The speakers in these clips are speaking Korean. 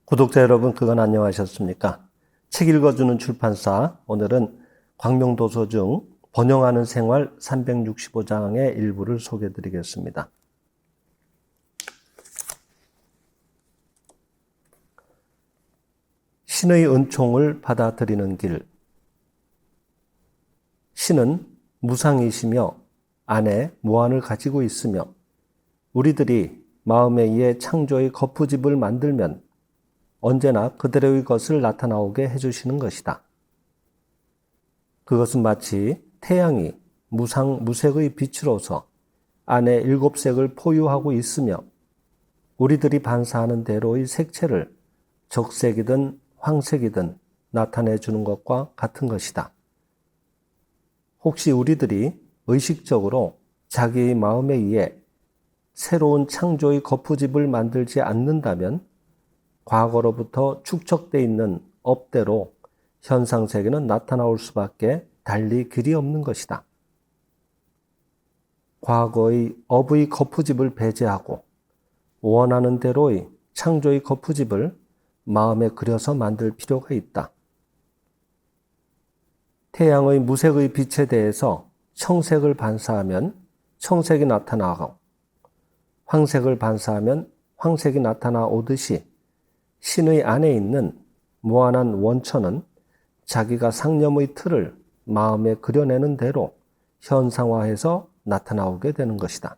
구독자 여러분, 그건 안녕하셨습니까? 책 읽어주는 출판사, 오늘은 광명도서 중 번영하는 생활 365장의 일부를 소개해드리겠습니다. 신의 은총을 받아들이는 길. 신은 무상이시며 안에 무한을 가지고 있으며 우리들이 마음에 의해 창조의 거푸집을 만들면 언제나 그대로의 것을 나타나오게 해주시는 것이다. 그것은 마치 태양이 무색의 빛으로서 안에 7색을 포유하고 있으며 우리들이 반사하는 대로의 색채를 적색이든 황색이든 나타내 주는 것과 같은 것이다. 혹시 우리들이 의식적으로 자기의 마음에 의해 새로운 창조의 거푸집을 만들지 않는다면 과거로부터 축적되어 있는 업대로 현상세계는 나타나올 수밖에 달리 길이 없는 것이다. 과거의 업의 거푸집을 배제하고 원하는 대로의 창조의 거푸집을 마음에 그려서 만들 필요가 있다. 태양의 무색의 빛에 대해서 청색을 반사하면 청색이 나타나고 황색을 반사하면 황색이 나타나오듯이 신의 안에 있는 무한한 원천은 자기가 상념의 틀을 마음에 그려내는 대로 현상화해서 나타나오게 되는 것이다.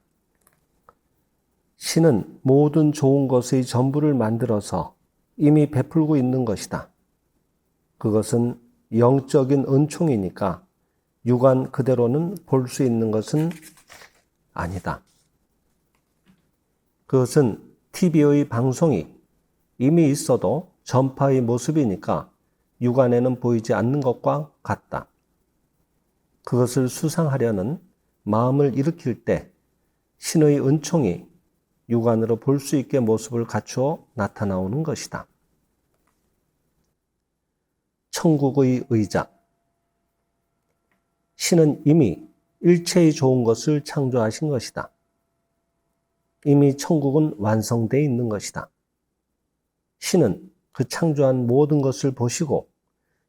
신은 모든 좋은 것의 전부를 만들어서 이미 베풀고 있는 것이다. 그것은 영적인 은총이니까 육안 그대로는 볼 수 있는 것은 아니다. 그것은 TV의 방송이 이미 있어도 전파의 모습이니까 육안에는 보이지 않는 것과 같다. 그것을 수상하려는 마음을 일으킬 때 신의 은총이 육안으로 볼 수 있게 모습을 갖추어 나타나오는 것이다. 천국의 의자. 신은 이미 일체의 좋은 것을 창조하신 것이다. 이미 천국은 완성되어 있는 것이다. 신은 그 창조한 모든 것을 보시고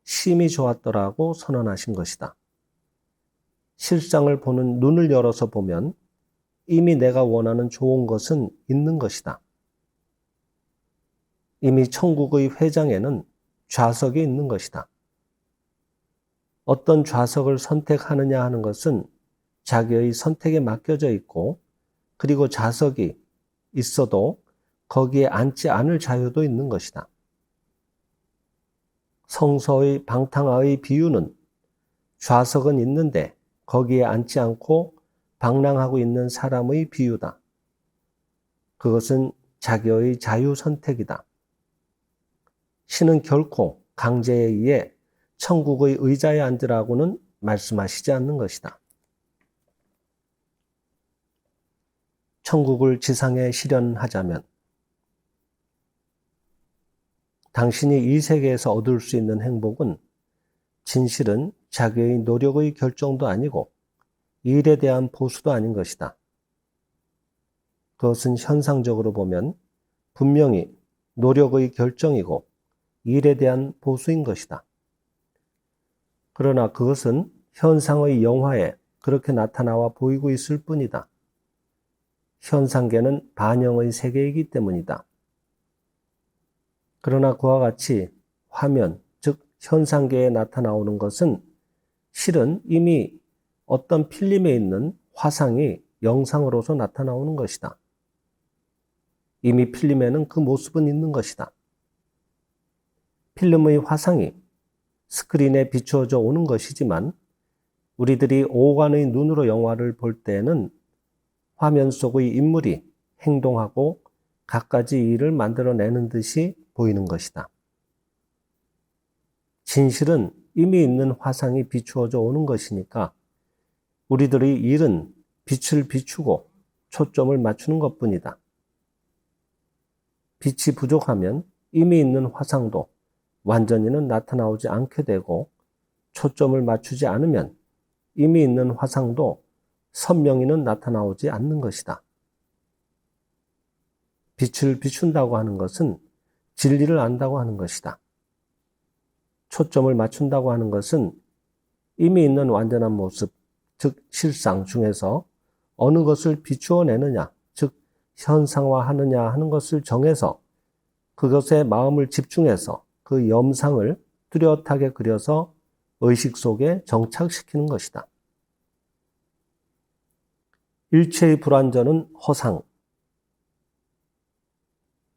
심히 좋았더라고 선언하신 것이다. 실상을 보는 눈을 열어서 보면 이미 내가 원하는 좋은 것은 있는 것이다. 이미 천국의 회장에는 좌석이 있는 것이다. 어떤 좌석을 선택하느냐 하는 것은 자기의 선택에 맡겨져 있고 그리고 좌석이 있어도 거기에 앉지 않을 자유도 있는 것이다. 성서의 방탕아의 비유는 좌석은 있는데 거기에 앉지 않고 방랑하고 있는 사람의 비유다. 그것은 자기의 자유 선택이다. 신은 결코 강제에 의해 천국의 의자에 앉으라고는 말씀하시지 않는 것이다. 천국을 지상에 실현하자면 당신이 이 세계에서 얻을 수 있는 행복은 진실은 자기의 노력의 결정도 아니고 일에 대한 보수도 아닌 것이다. 그것은 현상적으로 보면 분명히 노력의 결정이고 일에 대한 보수인 것이다. 그러나 그것은 현상의 영화에 그렇게 나타나와 보이고 있을 뿐이다. 현상계는 반영의 세계이기 때문이다. 그러나 그와 같이 화면, 즉 현상계에 나타나오는 것은 실은 이미 어떤 필름에 있는 화상이 영상으로서 나타나오는 것이다. 이미 필름에는 그 모습은 있는 것이다. 필름의 화상이 스크린에 비추어져 오는 것이지만 우리들이 오간의 눈으로 영화를 볼 때에는 화면 속의 인물이 행동하고 갖가지 일을 만들어내는 듯이 보이는 것이다. 진실은 이미 있는 화상이 비추어져 오는 것이니까 우리들의 일은 빛을 비추고 초점을 맞추는 것뿐이다. 빛이 부족하면 이미 있는 화상도 완전히는 나타나오지 않게 되고 초점을 맞추지 않으면 이미 있는 화상도 선명히는 나타나오지 않는 것이다. 빛을 비춘다고 하는 것은 진리를 안다고 하는 것이다. 초점을 맞춘다고 하는 것은 이미 있는 완전한 모습, 즉 실상 중에서 어느 것을 비추어내느냐, 즉 현상화하느냐 하는 것을 정해서 그것에 마음을 집중해서 그 염상을 뚜렷하게 그려서 의식 속에 정착시키는 것이다. 일체의 불완전은 허상,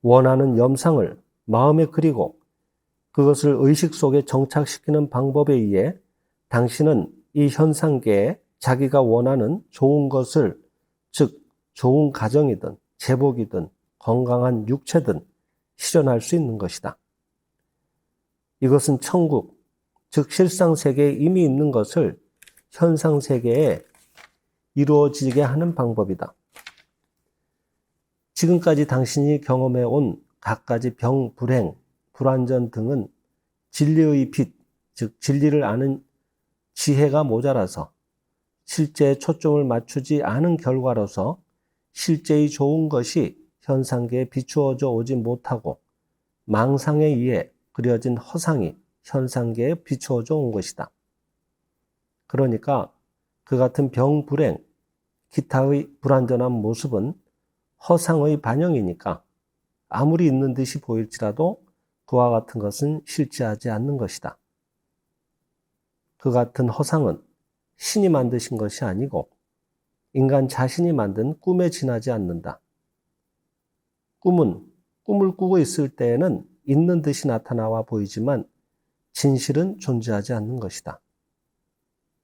원하는 염상을 마음에 그리고 그것을 의식 속에 정착시키는 방법에 의해 당신은 이 현상계에 자기가 원하는 좋은 것을, 즉 좋은 가정이든 제복이든 건강한 육체든 실현할 수 있는 것이다. 이것은 천국, 즉 실상세계에 이미 있는 것을 현상세계에 이루어지게 하는 방법이다. 지금까지 당신이 경험해온 갖가지 병, 불행, 불완전 등은 진리의 빛, 즉 진리를 아는 지혜가 모자라서 실제에 초점을 맞추지 않은 결과로서 실제의 좋은 것이 현상계에 비추어져 오지 못하고 망상에 의해 그려진 허상이 현상계에 비추어져 온 것이다. 그러니까 그 같은 병, 불행, 기타의 불완전한 모습은 허상의 반영이니까 아무리 있는 듯이 보일지라도 그와 같은 것은 실제하지 않는 것이다. 그 같은 허상은 신이 만드신 것이 아니고 인간 자신이 만든 꿈에 지나지 않는다. 꿈은 꿈을 꾸고 있을 때에는 있는 듯이 나타나와 보이지만 진실은 존재하지 않는 것이다.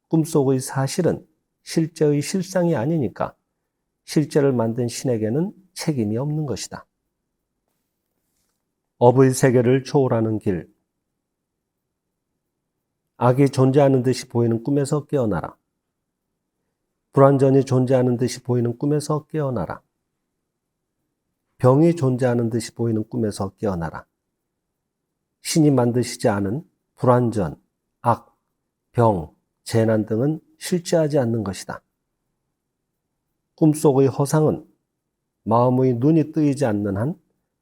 꿈속의 사실은 실제의 실상이 아니니까 실제를 만든 신에게는 책임이 없는 것이다. 업의 세계를 초월하는 길. 악이 존재하는 듯이 보이는 꿈에서 깨어나라. 불완전이 존재하는 듯이 보이는 꿈에서 깨어나라. 병이 존재하는 듯이 보이는 꿈에서 깨어나라. 신이 만드시지 않은 불완전, 악, 병, 재난 등은 실제하지 않는 것이다. 꿈속의 허상은 마음의 눈이 뜨이지 않는 한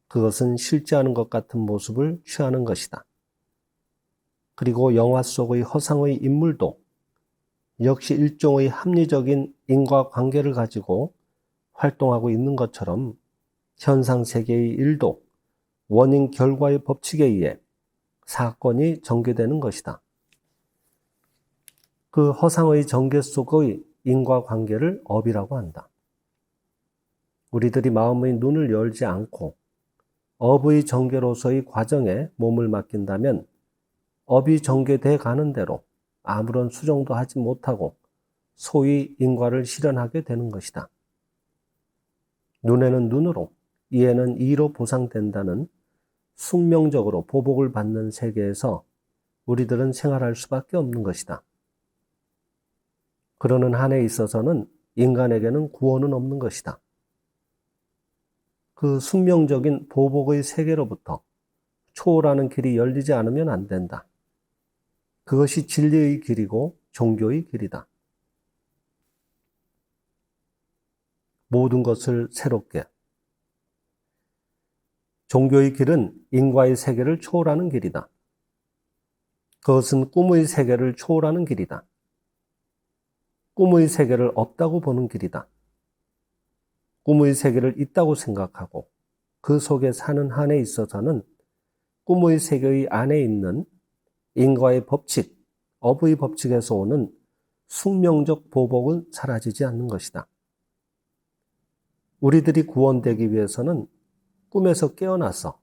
그것은 실제하는 것 같은 모습을 취하는 것이다. 그리고 영화 속의 허상의 인물도 역시 일종의 합리적인 인과관계를 가지고 활동하고 있는 것처럼 현상세계의 일도 원인 결과의 법칙에 의해 사건이 전개되는 것이다. 그 허상의 전개 속의 인과관계를 업이라고 한다. 우리들이 마음의 눈을 열지 않고 업의 전개로서의 과정에 몸을 맡긴다면 업이 전개돼 가는 대로 아무런 수정도 하지 못하고 소위 인과를 실현하게 되는 것이다. 눈에는 눈으로, 이에는 이로 보상된다는 숙명적으로 보복을 받는 세계에서 우리들은 생활할 수밖에 없는 것이다. 그러는 한에 있어서는 인간에게는 구원은 없는 것이다. 그 숙명적인 보복의 세계로부터 초월하는 길이 열리지 않으면 안 된다. 그것이 진리의 길이고 종교의 길이다. 모든 것을 새롭게. 종교의 길은 인과의 세계를 초월하는 길이다. 그것은 꿈의 세계를 초월하는 길이다. 꿈의 세계를 없다고 보는 길이다. 꿈의 세계를 있다고 생각하고 그 속에 사는 한에 있어서는 꿈의 세계의 안에 있는 인과의 법칙, 업의 법칙에서 오는 숙명적 보복은 사라지지 않는 것이다. 우리들이 구원되기 위해서는 꿈에서 깨어나서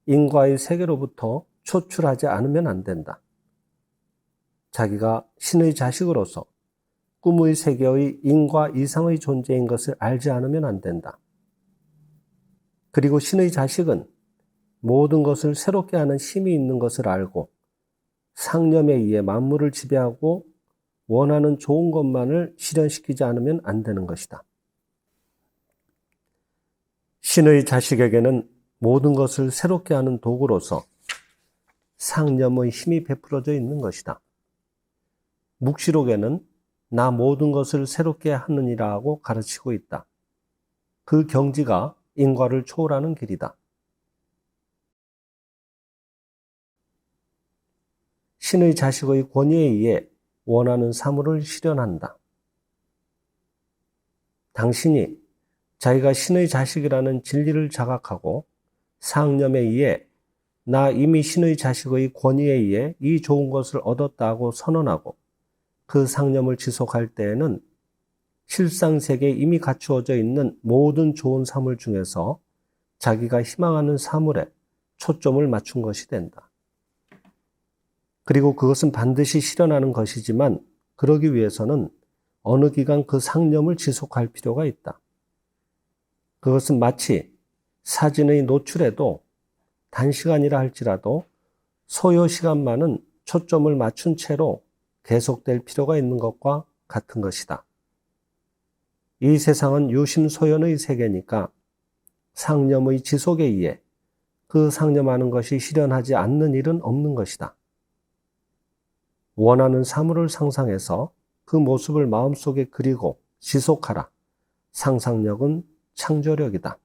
인과의 세계로부터 초출하지 않으면 안 된다. 자기가 신의 자식으로서 꿈의 세계의 인과 이상의 존재인 것을 알지 않으면 안 된다. 그리고 신의 자식은 모든 것을 새롭게 하는 힘이 있는 것을 알고 상념에 의해 만물을 지배하고 원하는 좋은 것만을 실현시키지 않으면 안 되는 것이다. 신의 자식에게는 모든 것을 새롭게 하는 도구로서 상념의 힘이 베풀어져 있는 것이다. 묵시록에는 나 모든 것을 새롭게 하느니라고 가르치고 있다. 그 경지가 인과를 초월하는 길이다. 신의 자식의 권위에 의해 원하는 사물을 실현한다. 당신이 자기가 신의 자식이라는 진리를 자각하고 상념에 의해 나 이미 신의 자식의 권위에 의해 이 좋은 것을 얻었다고 선언하고 그 상념을 지속할 때에는 실상세계에 이미 갖추어져 있는 모든 좋은 사물 중에서 자기가 희망하는 사물에 초점을 맞춘 것이 된다. 그리고 그것은 반드시 실현하는 것이지만 그러기 위해서는 어느 기간 그 상념을 지속할 필요가 있다. 그것은 마치 사진의 노출에도 단시간이라 할지라도 소요 시간만은 초점을 맞춘 채로 계속될 필요가 있는 것과 같은 것이다. 이 세상은 유심소연의 세계니까 상념의 지속에 의해 그 상념하는 것이 실현하지 않는 일은 없는 것이다. 원하는 사물을 상상해서 그 모습을 마음속에 그리고 지속하라. 상상력은 창조력이다.